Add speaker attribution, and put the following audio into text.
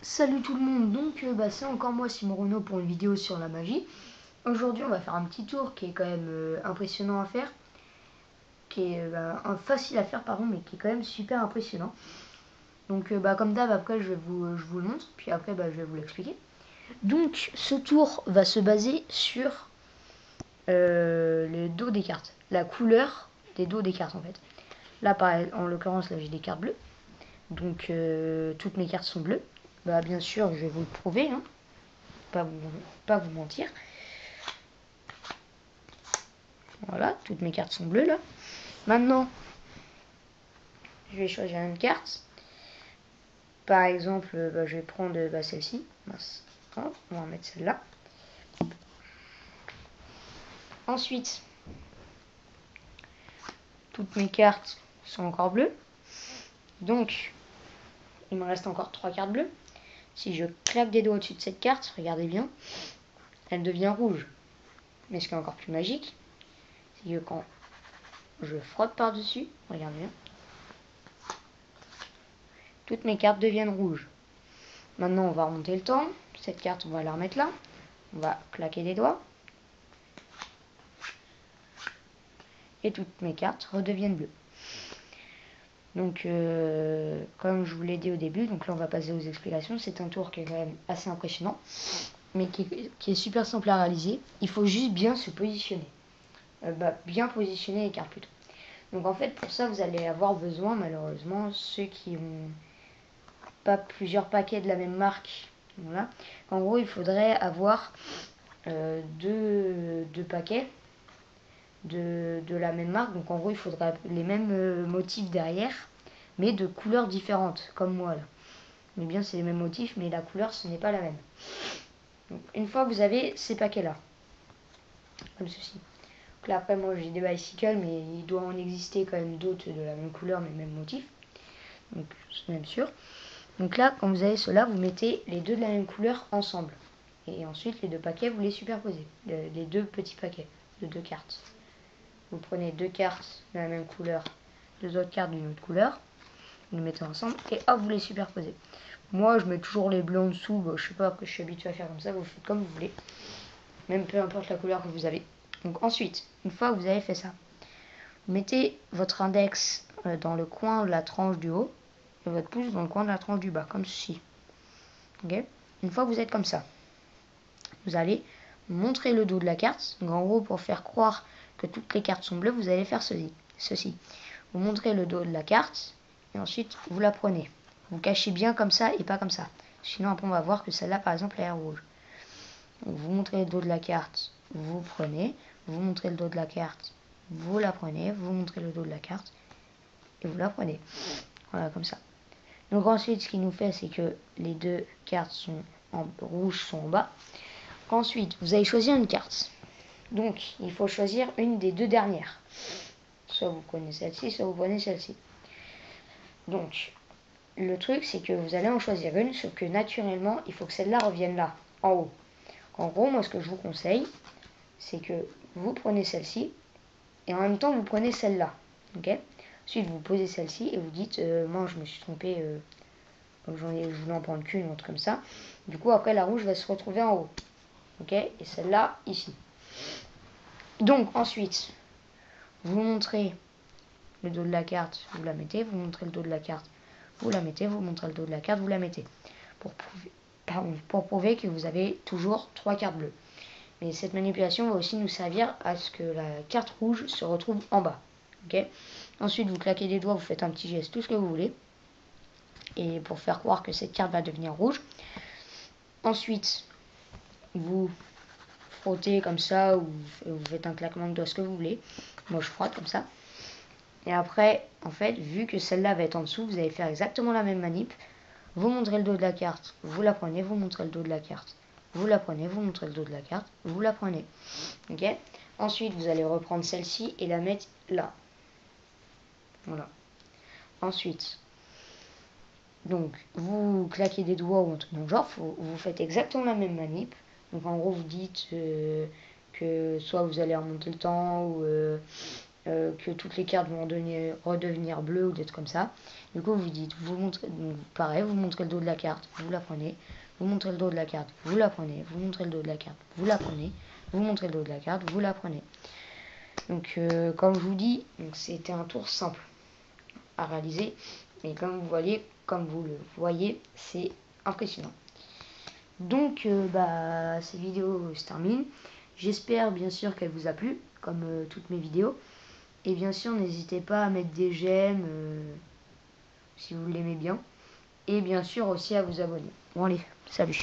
Speaker 1: Salut tout le monde, donc c'est encore moi Simon Renaud pour une vidéo sur la magie. Aujourd'hui on va faire un petit tour qui est quand même impressionnant à faire, qui est facile à faire pardon, mais qui est quand même super impressionnant. Donc comme d'hab après je vous le montre, puis après je vais vous l'expliquer. Donc ce tour va se baser sur le dos des cartes, la couleur des dos des cartes en fait. Là en l'occurrence là j'ai des cartes bleues, donc toutes mes cartes sont bleues. Bien sûr je vais vous le prouver, hein. Pas vous mentir. Voilà, toutes mes cartes sont bleues là. Maintenant, je vais choisir une carte. Par exemple, je vais prendre celle-ci. On va mettre celle-là. Ensuite, toutes mes cartes sont encore bleues. Donc, il me reste encore 3 cartes bleues. Si je claque des doigts au-dessus de cette carte, regardez bien, elle devient rouge. Mais ce qui est encore plus magique, c'est que quand je frotte par-dessus, regardez bien, toutes mes cartes deviennent rouges. Maintenant, on va remonter le temps. Cette carte, on va la remettre là. On va claquer des doigts. Et toutes mes cartes redeviennent bleues. Donc, comme je vous l'ai dit au début, donc là on va passer aux explications. C'est un tour qui est quand même assez impressionnant, mais qui est super simple à réaliser. Il faut juste bien se positionner. Bien positionner les cartes plutôt. Donc en fait, pour ça, vous allez avoir besoin, malheureusement, ceux qui n'ont pas plusieurs paquets de la même marque. Voilà. En gros, il faudrait avoir deux paquets de la même marque. Donc en gros, il faudra les mêmes motifs derrière, mais de couleurs différentes, comme moi là. Mais bien, c'est les mêmes motifs, mais la couleur, ce n'est pas la même. Donc, une fois que vous avez ces paquets-là, comme ceci. Donc là, après, moi, j'ai des bicycles, mais il doit en exister quand même d'autres de la même couleur, mais même motif. Donc, c'est même sûr. Donc là, quand vous avez cela, vous mettez les deux de la même couleur ensemble. Et ensuite, les deux paquets, vous les superposez. Les deux petits paquets de 2 cartes. Vous prenez 2 cartes de la même couleur, 2 autres cartes d'une autre couleur, vous les mettez ensemble et hop, vous les superposez. Moi, je mets toujours les bleus en dessous, je sais pas, que je suis habitué à faire comme ça, vous faites comme vous voulez, même peu importe la couleur que vous avez. Donc ensuite, une fois que vous avez fait ça, vous mettez votre index dans le coin de la tranche du haut et votre pouce dans le coin de la tranche du bas, comme ceci. Okay. Une fois que vous êtes comme ça, vous allez montrer le dos de la carte. Donc en gros, pour faire croire que toutes les cartes sont bleues, vous allez faire ceci. Vous montrez le dos de la carte et ensuite vous la prenez. Vous cachez bien comme ça et pas comme ça. Sinon après on va voir que celle-là par exemple elle est rouge. Donc, vous montrez le dos de la carte, vous prenez. Vous montrez le dos de la carte, vous la prenez. Vous montrez le dos de la carte et vous la prenez. Voilà, comme ça. Donc ensuite ce qu'il nous fait, c'est que les deux cartes sont en rouge, sont en bas. Ensuite vous allez choisir une carte. Donc il faut choisir une des deux dernières. Soit vous prenez celle-ci, soit vous prenez celle-ci. Donc le truc, c'est que vous allez en choisir une, sauf que naturellement il faut que celle-là revienne là, en haut. En gros, moi ce que je vous conseille, c'est que vous prenez celle-ci et en même temps vous prenez celle-là. Okay. Ensuite vous posez celle-ci et vous dites moi je me suis trompé, je voulais en prendre qu'une, un truc comme ça. Du coup après la rouge va se retrouver en haut. Okay. Et celle-là ici. Donc ensuite vous montrez le dos de la carte, vous la mettez, vous montrez le dos de la carte, vous la mettez, vous montrez le dos de la carte, vous la mettez. Pour prouver que vous avez toujours 3 cartes bleues. Mais cette manipulation va aussi nous servir à ce que la carte rouge se retrouve en bas. Okay. Ensuite, vous claquez les doigts, vous faites un petit geste, tout ce que vous voulez. Et pour faire croire que cette carte va devenir rouge. Ensuite, vous frottez comme ça, ou vous faites un claquement de doigts, ce que vous voulez. Moi, je frotte comme ça. Et après, en fait, vu que celle-là va être en dessous, vous allez faire exactement la même manip. Vous montrez le dos de la carte, vous la prenez, vous montrez le dos de la carte. Vous la prenez, vous montrez le dos de la carte, vous la prenez. Ok. Ensuite, vous allez reprendre celle-ci et la mettre là. Voilà. Ensuite, donc, vous claquez des doigts ou un truc dans le genre, vous faites exactement la même manip. Donc, en gros, vous dites que soit vous allez remonter le temps, ou que toutes les cartes vont redevenir bleues ou des trucs comme ça. Du coup, vous dites, vous montrez, donc pareil, vous montrez le dos de la carte, vous la prenez, vous montrez le dos de la carte, vous la prenez, vous montrez le dos de la carte, vous la prenez, vous montrez le dos de la carte, vous la prenez. Donc, comme je vous dis, c'était un tour simple à réaliser, mais comme vous le voyez, c'est impressionnant. Donc, cette vidéo se termine. J'espère bien sûr qu'elle vous a plu, comme toutes mes vidéos. Et bien sûr, n'hésitez pas à mettre des j'aime si vous l'aimez bien. Et bien sûr aussi à vous abonner. Bon allez, salut.